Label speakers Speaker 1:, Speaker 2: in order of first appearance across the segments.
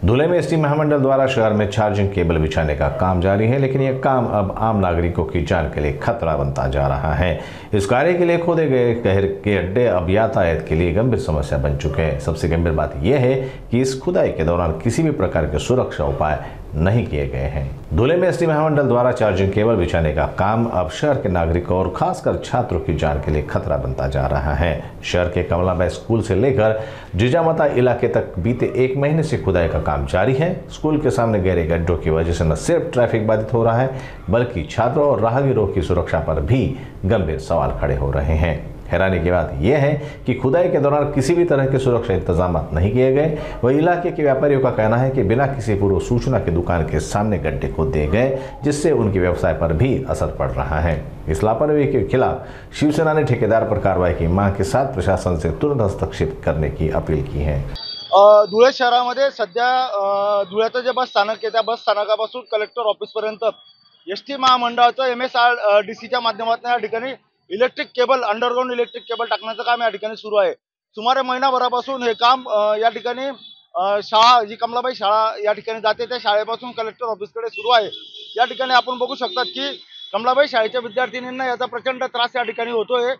Speaker 1: धुले में एसटी महामंडल द्वारा शहर में चार्जिंग केबल बिछाने का काम जारी है, लेकिन यह काम अब आम नागरिकों की जान के लिए खतरा बनता जा रहा है। इस कार्य के लिए खोदे गए कहर के अड्डे अब यातायात के लिए गंभीर समस्या बन चुके हैं। सबसे गंभीर बात यह है कि इस खुदाई के दौरान किसी भी प्रकार के सुरक्षा उपाय नहीं किए गए हैं। धुले में एसटी महामंडल द्वारा चार्जिंग केबल बिछाने का काम अब शहर के नागरिकों और खासकर छात्रों की जान के लिए खतरा बनता जा रहा है। शहर के कमलाबाई स्कूल से लेकर जिजामाता इलाके तक बीते 1 महीने से खुदाई का काम जारी है। स्कूल के सामने गहरे गड्ढों की वजह से न सिर्फ ट्रैफिक बाधित हो रहा है, बल्कि छात्रों और राहगीरों की सुरक्षा पर भी गंभीर सवाल खड़े हो रहे हैं। हैरानी की बात यह है कि खुदाई के दौरान किसी भी तरह के सुरक्षा इंतजाम नहीं किए गए। वह इलाके के व्यापारियों का कहना है कि बिना किसी पूर्व सूचना के दुकान के सामने गड्ढे खोद दिए गए, जिससे उनके व्यवसाय पर भी असर पड़ रहा है। इस लापरवाही के खिलाफ शिवसेना ने ठेकेदार पर कार्रवाई की मांग के साथ प्रशासन से तुरंत हस्तक्षेप करने की अपील की है।
Speaker 2: धुळे शहरामध्ये सध्या धुळ्याचं जे बस स्थानक आहे त्या बस स्थानकापासून कलेक्टर ऑफिसपर्यंत एसटी महामंडळाचं MSRDCच्या माध्यमातून या ठिकाणी electric cable underground electric cable टाकण्याचं काम या ठिकाणी सुरू आहे। सुमारे महिनाभरापासून हे काम या ठिकाणी शाळा जी कमलाबाई शाळा या ठिकाणी जाते त्या शाळेपासून कलेक्टर ऑफिसकडे सुरू आहे। या ठिकाणी आपण बघू शकतात की कमलाबाई शाळेच्या विद्यार्थिनींना याचा प्रचंड त्रास या ठिकाणी होतोय।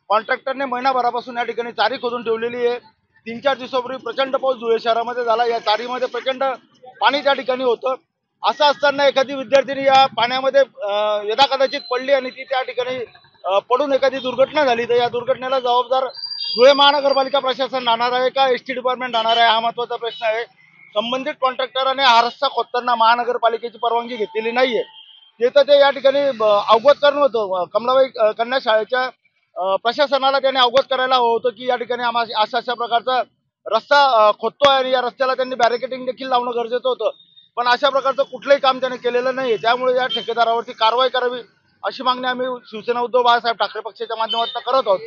Speaker 2: कॉन्ट्रॅक्टरने महिनाभरापासून या ठिकाणी चारी खोदून ठेवलेली आहे। 3-4 दिवसापूर्वी प्रचंड पाऊस धुळे शहरामध्ये झाला। या चारीमध्ये प्रचंड पाणी त्या ठिकाणी होतं। असं असताना एखादी विद्यार्थिनी या पाण्यामध्ये यदाकदाचित पडली आणि ती त्या ठिकाणी पडून एखादी दुर्घटना झाली तर या दुर्घटनेला जबाबदार धुळे महानगरपालिका प्रशासन राहणार आहे का एसटी डिपार्टमेंट राहणार आहे, हा महत्त्वाचा प्रश्न आहे। संबंधित कॉन्ट्रॅक्टराने हा रस्ता खोदताना महानगरपालिकेची परवानगी घेतलेली नाहीये। ते या ठिकाणी अवगत करणं होतं कमलाबाई कन्या शाळेच्या प्रशासनाला त्याने अवगत करायला हवं होतं की या ठिकाणी अशा प्रकारचा रस्ता खोदतोय आणि या रस्त्याला त्यांनी बॅरिकेडिंग देखील लावणं गरजेचं होतं। पण अशा प्रकारचं कुठलंही काम त्याने केलेलं नाही। त्यामुळे या ठेकेदारावरती कारवाई करावी अशी मागणी आम्ही शिवसेना उद्धव बाळासाहेब ठाकरे पक्षाच्या माध्यमातून करत आहोत।